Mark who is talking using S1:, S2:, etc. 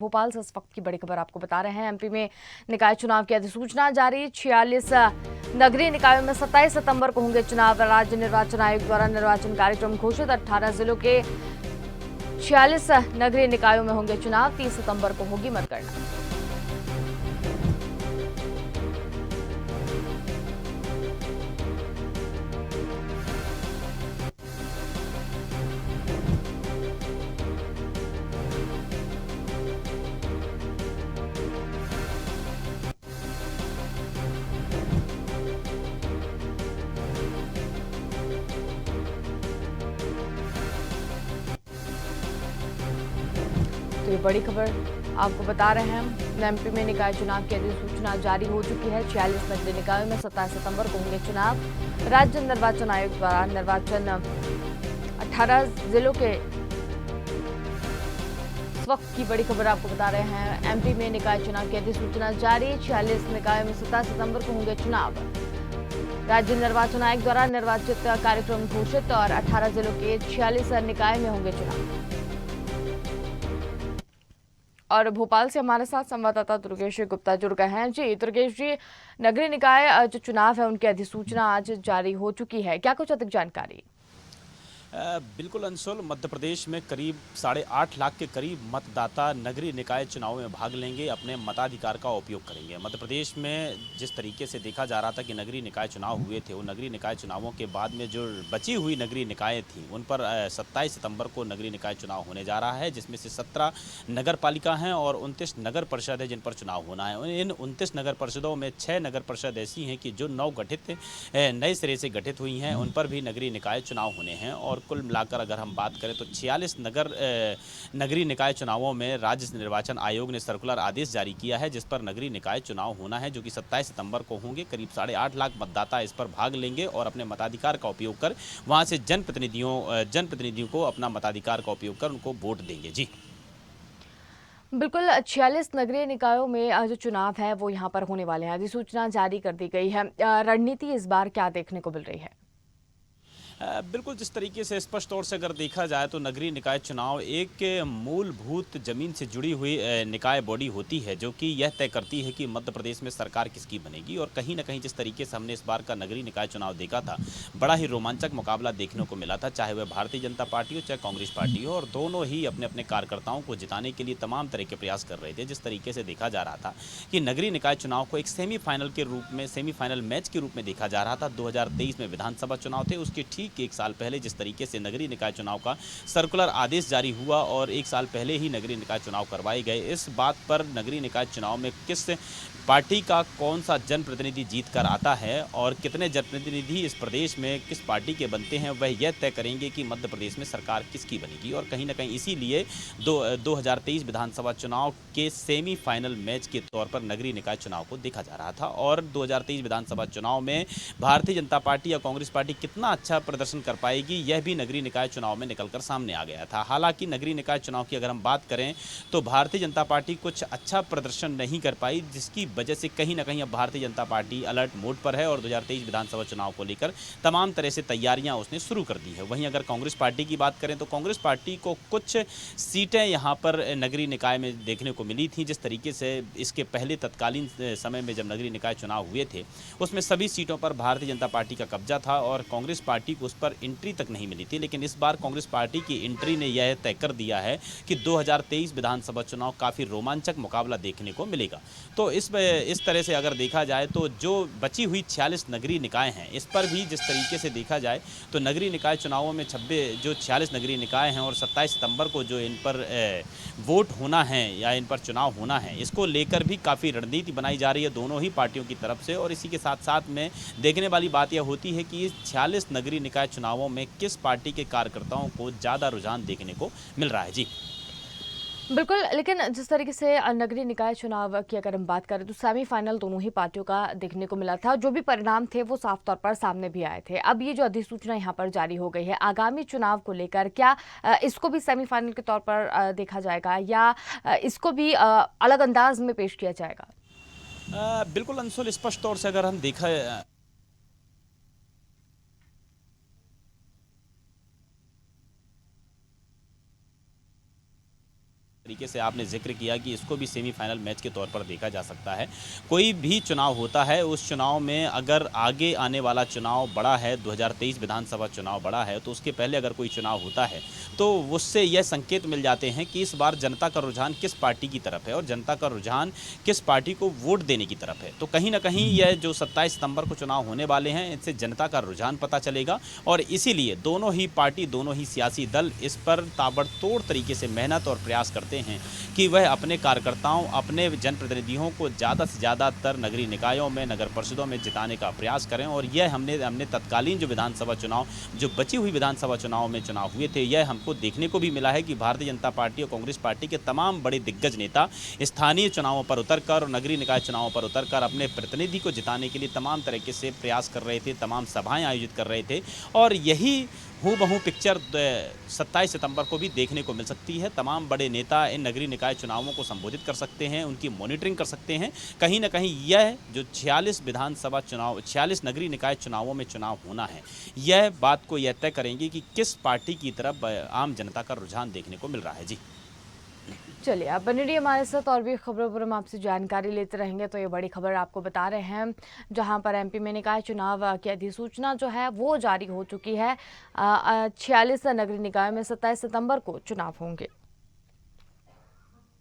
S1: भोपाल से इस वक्त की बड़ी खबर आपको बता रहे हैं। एमपी में निकाय चुनाव की अधिसूचना जारी। 46 नगरीय निकायों में 27 सितंबर को होंगे चुनाव। राज्य निर्वाचन आयोग द्वारा निर्वाचन कार्यक्रम घोषित। 18 जिलों के 46 नगरीय निकायों में होंगे चुनाव। 30 सितंबर को होगी मतगणना। तो ये बड़ी खबर आपको बता रहे हैं हम। एमपी में निकाय चुनाव की अधिसूचना जारी हो चुकी है। 46 नगरीय निकायों में 27 सितंबर को होंगे चुनाव। राज्य निर्वाचन आयोग द्वारा निर्वाचन 18 जिलों के इस वक्त की बड़ी खबर आपको बता रहे हैं। एमपी में निकाय चुनाव की अधिसूचना जारी। 46 निकायों में 27 सितंबर को होंगे चुनाव। राज्य निर्वाचन आयोग द्वारा निर्वाचित कार्यक्रम घोषित और 18 जिलों के 46 निकाय में होंगे चुनाव। और भोपाल से हमारे साथ संवाददाता दुर्गेश गुप्ता जुड़ गए हैं। जी दुर्गेश जी, नगरीय निकाय जो चुनाव है उनकी अधिसूचना आज जारी हो चुकी है, क्या कुछ अधिक जानकारी?
S2: बिल्कुल अंशुल, मध्य प्रदेश में करीब 8.5 लाख के करीब मतदाता नगरीय निकाय चुनाव में भाग लेंगे, अपने मताधिकार का उपयोग करेंगे। मध्य प्रदेश में जिस तरीके से देखा जा रहा था कि नगरीय निकाय चुनाव हुए थे, वो नगरीय निकाय चुनावों के बाद में जो बची हुई नगरीय निकायें थीं, उन पर 27 सितंबर को नगरीय निकाय चुनाव होने जा रहा है, जिसमें से 17 नगर पालिका हैं और 29 नगर परिषद है जिन पर चुनाव होना है। इन 29 नगर परिषदों में 6 नगर परिषद ऐसी हैं कि जो नवगठित नए सिरे से गठित हुई हैं, उन पर भी नगरीय निकाय चुनाव होने हैं। और कुल मिलाकर अगर हम बात करें तो 46 नगरीय निकाय चुनावों में राज्य निर्वाचन आयोग ने सर्कुलर आदेश जारी किया है, जिस पर नगरीय निकाय चुनाव होना है, जो कि 27 सितंबर को होंगे। करीब 8.5 लाख मतदाता इस पर भाग लेंगे और अपने मताधिकार का उपयोग कर वहां से जनप्रतिनिधियों को अपना मताधिकार का उपयोग कर उनको वोट देंगे। जी
S1: बिल्कुल, 46 नगरीय निकायों में जो चुनाव है वो यहाँ पर होने वाले हैं। अधिसूचना जारी कर दी गई है। रणनीति इस बार क्या देखने को मिल रही है?
S2: बिल्कुल, जिस तरीके से स्पष्ट तौर से अगर देखा जाए तो नगरीय निकाय चुनाव एक मूलभूत ज़मीन से जुड़ी हुई निकाय बॉडी होती है, जो कि यह तय करती है कि मध्य प्रदेश में सरकार किसकी बनेगी। और कहीं न कहीं जिस तरीके से हमने इस बार का नगरीय निकाय चुनाव देखा था, बड़ा ही रोमांचक मुकाबला देखने को मिला था, चाहे वह भारतीय जनता पार्टी हो, चाहे कांग्रेस पार्टी हो, और दोनों ही अपने-अपने कार्यकर्ताओं को जिताने के लिए तमाम तरह के प्रयास कर रहे थे। जिस तरीके से देखा जा रहा था कि नगरीय निकाय चुनाव को एक सेमीफाइनल मैच के रूप में देखा जा रहा था। 2023 में विधानसभा चुनाव थे, उसके ठीक 1 साल पहले जिस तरीके से नगरीय निकाय चुनाव का सर्कुलर आदेश जारी हुआ और 1 साल पहले ही नगरीय निकाय चुनाव करवाए गए, इस बात पर नगरीय निकाय चुनाव में किस पार्टी का कौन सा जनप्रतिनिधि जीत कर आता है और कितने जनप्रतिनिधि इस प्रदेश में किस पार्टी के बनते हैं, वह यह तय करेंगे कि मध्य प्रदेश में सरकार किसकी बनेगी। और कहीं ना कहीं इसीलिए 2023 विधानसभा चुनाव के सेमीफाइनल मैच के तौर पर नगरीय निकाय चुनाव को देखा जा रहा था। और 2023 विधानसभा चुनाव में भारतीय जनता पार्टी या कांग्रेस पार्टी कितना अच्छा प्रदर्शन कर पाएगी, यह भी नगरीय निकाय चुनाव में निकलकर सामने आ गया था। हालांकि नगरीय निकाय चुनाव की अगर हम बात करें तो भारतीय जनता पार्टी कुछ अच्छा प्रदर्शन नहीं कर पाई, जिसकी वजह से कहीं ना कहीं अब Bharatiya Janata party alert mode पर है और 2023 विधानसभा चुनाव को लेकर तमाम तरह से तैयारियां उसने शुरू कर दी है। वहीं अगर कांग्रेस पार्टी की बात करें तो कांग्रेस पार्टी को कुछ सीटें यहां पर नगरीय निकाय में देखने को मिली थी। जिस तरीके से इसके पहले तत्कालीन समय में जब नगरीय निकाय चुनाव हुए थे, उसमें सभी सीटों पर भारतीय जनता पार्टी का कब्जा था और कांग्रेस पार्टी को उस पर एंट्री तक नहीं मिली थी। लेकिन इस बार कांग्रेस पार्टी की एंट्री ने यह तय कर दिया है कि 2023 विधानसभा चुनाव काफ़ी रोमांचक मुकाबला देखने को मिलेगा। तो इस तरह से अगर देखा जाए तो जो बची हुई 46 नगरीय निकाय हैं, इस पर भी जिस तरीके से देखा जाए तो नगरीय निकाय चुनावों में 46 नगरीय निकाय हैं और 27 सितंबर को जो इन पर वोट होना है या इन पर चुनाव होना है, इसको लेकर भी काफ़ी रणनीति बनाई जा रही है दोनों ही पार्टियों की तरफ से। और इसी के साथ साथ में देखने वाली बात यह होती है कि इस 46 नगरीय निकाय चुनावों में किस पार्टी के कार्यकर्ताओं को ज़्यादा रुझान देखने को मिल रहा है। जी
S1: बिल्कुल, लेकिन जिस तरीके से नगरीय निकाय चुनाव की अगर हम बात करें तो सेमीफाइनल दोनों ही पार्टियों का देखने को मिला था। जो भी परिणाम थे वो साफ तौर पर सामने भी आए थे। अब ये जो अधिसूचना यहाँ पर जारी हो गई है, आगामी चुनाव को लेकर क्या इसको भी सेमीफाइनल के तौर पर देखा जाएगा या इसको भी अलग अंदाज में पेश किया जाएगा?
S2: बिल्कुल अंशुल, स्पष्ट तौर से अगर हम देखा तरीके से आपने जिक्र किया कि इसको भी सेमीफाइनल मैच के तौर पर देखा जा सकता है। कोई भी चुनाव होता है, उस चुनाव में अगर आगे आने वाला चुनाव बड़ा है, 2023 विधानसभा चुनाव बड़ा है, तो उसके पहले अगर कोई चुनाव होता है तो उससे यह संकेत मिल जाते हैं कि इस बार जनता का रुझान किस पार्टी की तरफ है और जनता का रुझान किस पार्टी को वोट देने की तरफ है। तो कहीं ना कहीं यह जो 27 सितंबर को चुनाव होने वाले हैं, इससे जनता का रुझान पता चलेगा और इसीलिए दोनों ही पार्टी, दोनों ही सियासी दल इस पर ताबड़तोड़ तरीके से मेहनत और प्रयास करते हैं कि वह अपने कार्यकर्ताओं, अपने जनप्रतिनिधियों को ज़्यादा से ज़्यादातर नगरीय निकायों में, नगर परिषदों में जिताने का प्रयास करें। और यह हमने तत्कालीन जो विधानसभा चुनाव, जो बची हुई विधानसभा चुनाव में चुनाव हुए थे, यह हमको देखने को भी मिला है कि भारतीय जनता पार्टी और कांग्रेस पार्टी के तमाम बड़े दिग्गज नेता स्थानीय चुनावों पर उतरकर और नगरीय निकाय चुनावों पर उतरकर अपने प्रतिनिधि को जिताने के लिए तमाम तरीके से प्रयास कर रहे थे, तमाम सभाएं आयोजित कर रहे थे। और यही हूबहू पिक्चर 27 सितंबर को भी देखने को मिल सकती है। तमाम बड़े नेता इन नगरीय निकाय चुनावों को संबोधित कर सकते हैं, उनकी मॉनिटरिंग कर सकते हैं। कहीं ना कहीं यह जो 46 विधानसभा चुनाव, 46 नगरीय निकाय चुनावों में चुनाव होना है, यह बात को यह तय करेंगे कि किस पार्टी की तरफ आम जनता का रुझान देखने को मिल रहा है। जी
S1: चलिए, आप बने रहिए हमारे साथ, और भी खबरों पर हम आपसे जानकारी लेते रहेंगे। तो ये बड़ी खबर आपको बता रहे हैं, जहां पर एमपी में निकाय चुनाव की अधिसूचना जो है वो जारी हो चुकी है। 46 नगरीय निकायों में 27 सितंबर को चुनाव होंगे।